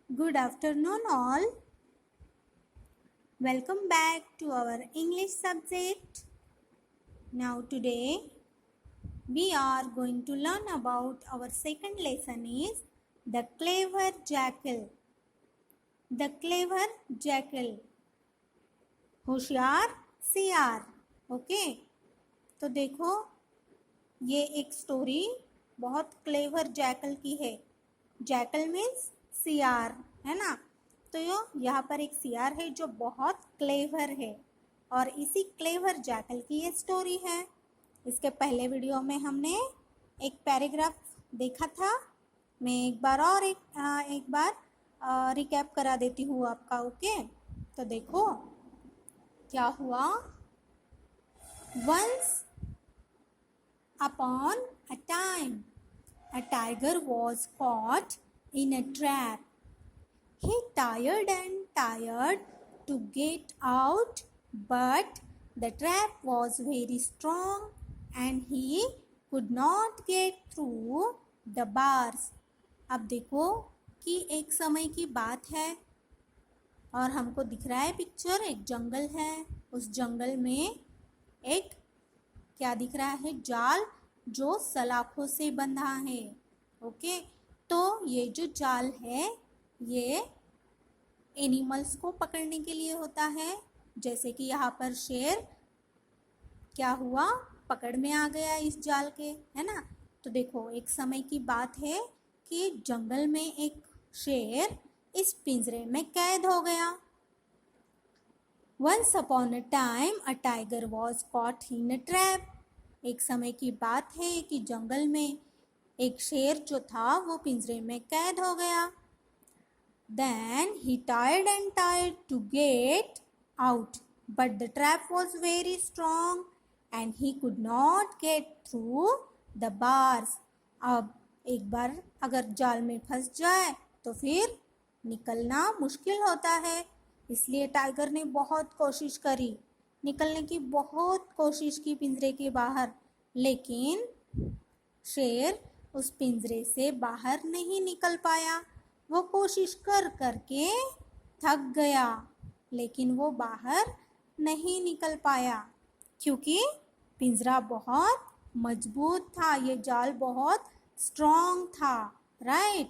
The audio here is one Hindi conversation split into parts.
Good afternoon, all. Welcome back to our English subject. Now, today we are going to learn about our second lesson is the clever jackal. The clever jackal. होशियार सियार. ओके, तो देखो ये एक स्टोरी बहुत क्लेवर जैकल की है. जैकल मीन्स सियार, है ना. तो यहाँ पर एक सियार है जो बहुत क्लेवर है और इसी क्लेवर जैकल की ये स्टोरी है. इसके पहले वीडियो में हमने एक पैराग्राफ देखा था. मैं एक बार रिकैप करा देती हूँ आपका. ओके, तो देखो क्या हुआ. Once upon a time, a tiger was caught in a trap. He tired to get out, but the trap was very strong and he could not get through the bars. अब देखो कि एक समय की बात है और हमको दिख रहा है पिक्चर. एक जंगल है. उस जंगल में एक क्या दिख रहा है, जाल जो सलाखों से बंधा है. ओके, तो ये जो जाल है ये एनिमल्स को पकड़ने के लिए होता है. जैसे कि यहाँ पर शेर क्या हुआ, पकड़ में आ गया इस जाल के, है ना. तो देखो एक समय की बात है कि जंगल में एक शेर इस पिंजरे में कैद हो गया. Once upon a time, a tiger was caught in a trap. एक समय की बात है कि जंगल में एक शेर जो था वो पिंजरे में कैद हो गया. Then he tired to get out, but the trap was very strong and he could not get through the bars. अब एक बार अगर जाल में फंस जाए तो फिर निकलना मुश्किल होता है. इसलिए टाइगर ने बहुत कोशिश करी, निकलने की बहुत कोशिश की पिंजरे के बाहर, लेकिन शेर उस पिंजरे से बाहर नहीं निकल पाया. वो कोशिश करके थक गया, लेकिन वो बाहर नहीं निकल पाया क्योंकि पिंजरा बहुत मजबूत था. ये जाल बहुत स्ट्रॉन्ग था. Right.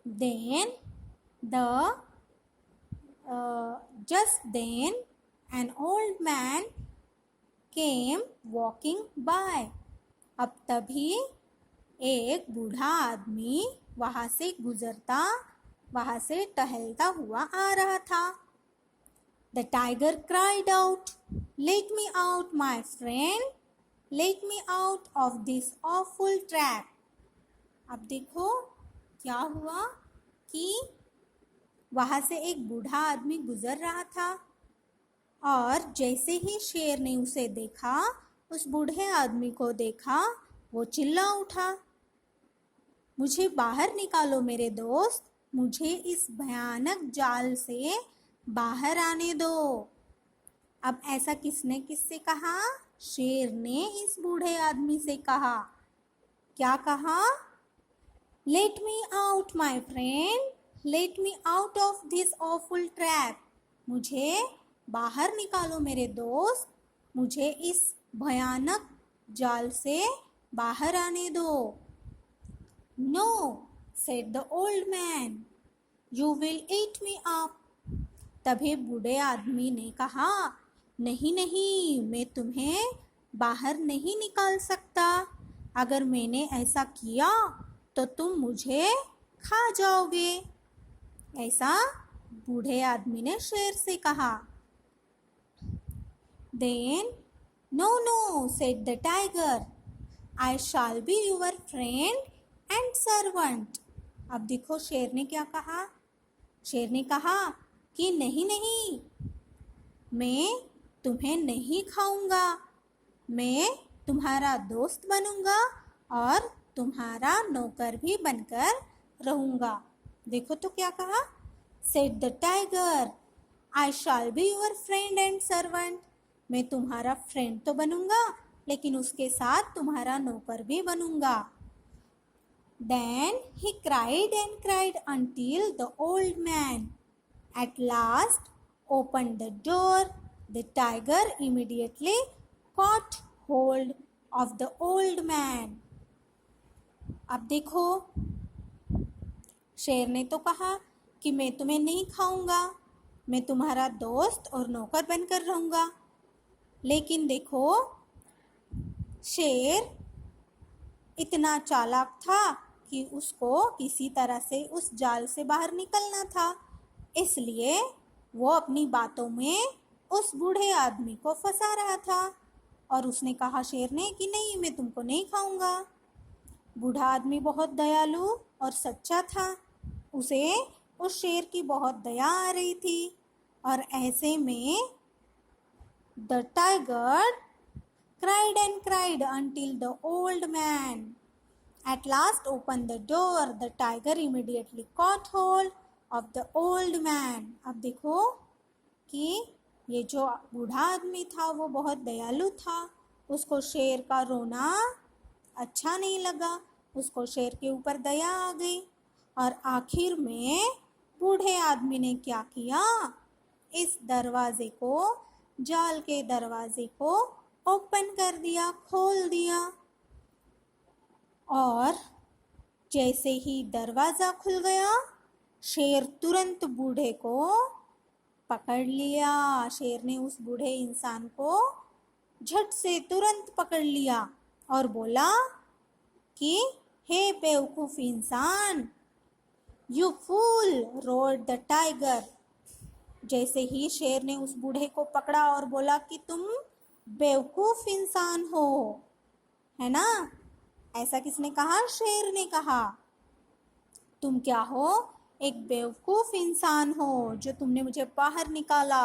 Then just then an old man came walking by. अब तभी एक बूढ़ा आदमी वहाँ से टहलता हुआ आ रहा था. The tiger cried out, "Let me out, my friend. Let me out of this awful trap." अब देखो क्या हुआ कि वहाँ से एक बूढ़ा आदमी गुजर रहा था और जैसे ही शेर ने उसे देखा, उस बूढ़े आदमी को देखा, वो चिल्ला उठा, "मुझे बाहर निकालो मेरे दोस्त. मुझे इस भयानक जाल से बाहर आने दो." अब ऐसा किससे कहा? शेर ने इस बूढ़े आदमी से कहा. क्या कहा? "Let me out, my friend. Let me out of this awful trap." मुझे बाहर निकालो मेरे दोस्त. मुझे इस भयानक जाल से बाहर आने दो. "No," said the old man. "You will eat me up." तभी बूढ़े आदमी ने कहा, नहीं, मैं तुम्हें बाहर नहीं निकाल सकता. अगर मैंने ऐसा किया तो तुम मुझे खा जाओगे. ऐसा बूढ़े आदमी ने शेर से कहा. Then, "No," said the tiger. "I shall be your friend and servant." अब देखो शेर ने क्या कहा. शेर ने कहा कि नहीं, मैं तुम्हें नहीं खाऊंगा. मैं तुम्हारा दोस्त बनूंगा और तुम्हारा नौकर भी बनकर रहूंगा. देखो तो क्या कहा. Said the tiger, "I shall be your friend and servant." मैं तुम्हारा फ्रेंड तो बनूंगा, लेकिन उसके साथ तुम्हारा नौकर भी बनूंगा. Then he cried and cried until the old man at last opened the door. The tiger immediately caught hold of the old man. अब देखो, शेर ने तो कहा कि मैं तुम्हें नहीं खाऊंगा, मैं तुम्हारा दोस्त और नौकर बनकर रहूंगा। लेकिन देखो, शेर इतना चालाक था कि उसको किसी तरह से उस जाल से बाहर निकलना था, इसलिए वो अपनी बातों में उस बूढ़े आदमी को फंसा रहा था। और उसने कहा शेर ने कि नहीं, मैं तुमको नहीं खाऊंगा। बूढ़ा आदमी बहुत दयालु और सच्चा था, उसे उस शेर की बहुत दया आ रही थी। और ऐसे में the tiger cried and cried until the old man at last opened the door. The tiger immediately caught hold of the old man. अब देखो कि ये जो बूढ़ा आदमी था वो बहुत दयालु था, उसको शेर का रोना अच्छा नहीं लगा, उसको शेर के ऊपर दया आ गई। और आखिर में बूढ़े आदमी ने क्या किया, इस दरवाजे को, जाल के दरवाजे को ओपन कर दिया, खोल दिया। और जैसे ही दरवाज़ा खुल गया, शेर तुरंत बूढ़े को पकड़ लिया। शेर ने उस बूढ़े इंसान को झट से तुरंत पकड़ लिया और बोला कि हे बेवकूफ़ इंसान, you fool, roared the tiger. जैसे ही शेर ने उस बूढ़े को पकड़ा और बोला कि तुम बेवकूफ़ इंसान हो, है ना, ऐसा किसने कहा? शेर ने कहा। तुम क्या हो? एक बेवकूफ़ इंसान हो जो तुमने मुझे बाहर निकाला।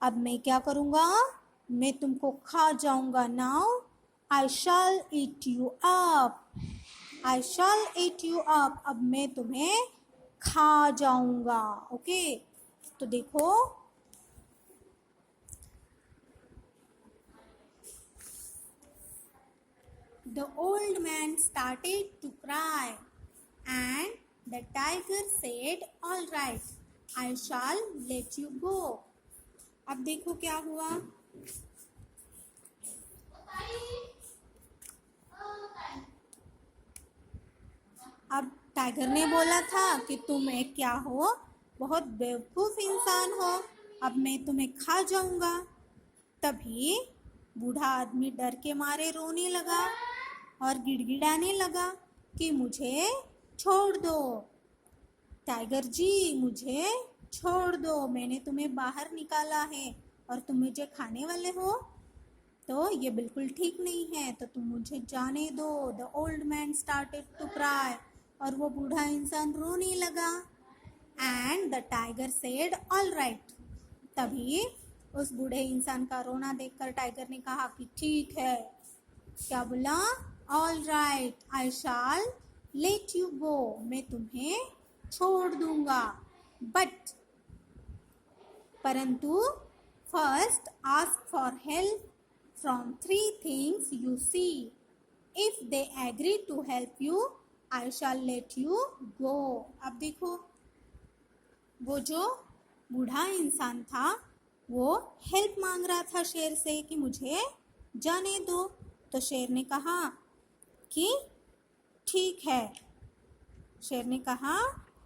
अब मैं क्या करूँगा? मैं तुमको खा जाऊँगा। Now I shall eat you up, I shall eat you up. अब मैं तुम्हें खा जाऊँगा। ओके, तो देखो, the old man started to cry and the tiger said, all right, I shall let you go. अब देखो क्या हुआ। अब टाइगर ने बोला था कि तुम एक क्या हो, बहुत बेवकूफ़ इंसान हो, अब मैं तुम्हें खा जाऊंगा। तभी बूढ़ा आदमी डर के मारे रोने लगा और गिड़गिड़ाने लगा कि मुझे छोड़ दो, टाइगर जी मुझे छोड़ दो, मैंने तुम्हें बाहर निकाला है और तुम मुझे खाने वाले हो, तो ये बिल्कुल ठीक नहीं है, तो तुम मुझे जाने दो। The old man started to cry, और वो बूढ़ा इंसान रोने लगा। And the tiger said all right, तभी उस बूढ़े इंसान का रोना देखकर टाइगर ने कहा कि ठीक है। क्या बोला? All right, I shall let you go, मैं तुम्हें छोड़ दूंगा, बट परंतु first ask for help from 3 things you see, if they agree to help you I shall let you go. अब देखो, वो जो बूढ़ा इंसान था वो हेल्प मांग रहा था शेर से कि मुझे जाने दो। तो शेर ने कहा कि ठीक है, शेर ने कहा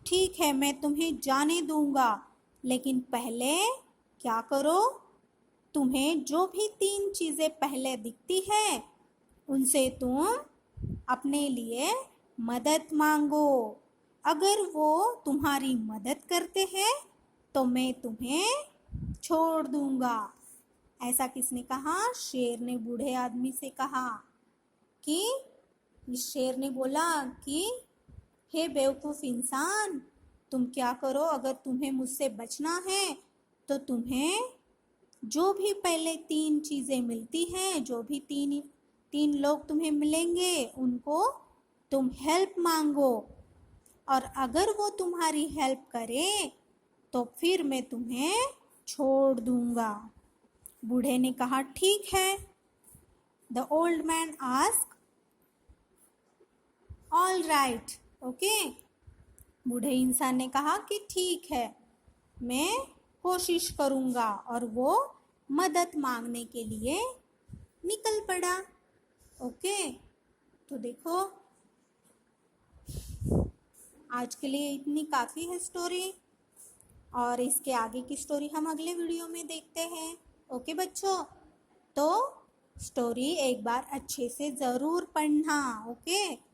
ठीक है, मैं तुम्हें जाने दूंगा, लेकिन पहले क्या करो, तुम्हें जो भी 3 चीज़ें पहले दिखती है उनसे तुम अपने लिए मदद मांगो। अगर वो तुम्हारी मदद करते हैं तो मैं तुम्हें छोड़ दूंगा। ऐसा किसने कहा? शेर ने बूढ़े आदमी से कहा कि इस शेर ने बोला कि हे बेवकूफ़ इंसान, तुम क्या करो, अगर तुम्हें मुझसे बचना है तो तुम्हें जो भी पहले 3 चीज़ें मिलती हैं, जो भी तीन लोग तुम्हें मिलेंगे उनको तुम हेल्प मांगो, और अगर वो तुम्हारी हेल्प करे तो फिर मैं तुम्हें छोड़ दूंगा। बूढ़े ने कहा ठीक है। The old man ask all right, okay. बूढ़े इंसान ने कहा कि ठीक है, मैं कोशिश करूँगा, और वो मदद मांगने के लिए निकल पड़ा। ओके, तो देखो आज के लिए इतनी काफ़ी है स्टोरी, और इसके आगे की स्टोरी हम अगले वीडियो में देखते हैं। ओके बच्चों, तो स्टोरी एक बार अच्छे से ज़रूर पढ़ना, ओके।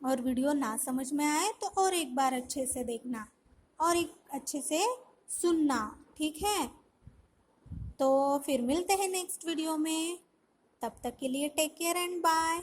और वीडियो ना समझ में आए तो और एक बार अच्छे से देखना और एक अच्छे से सुनना, ठीक है। तो फिर मिलते हैं नेक्स्ट वीडियो में, तब तक के लिए टेक केयर एंड बाय।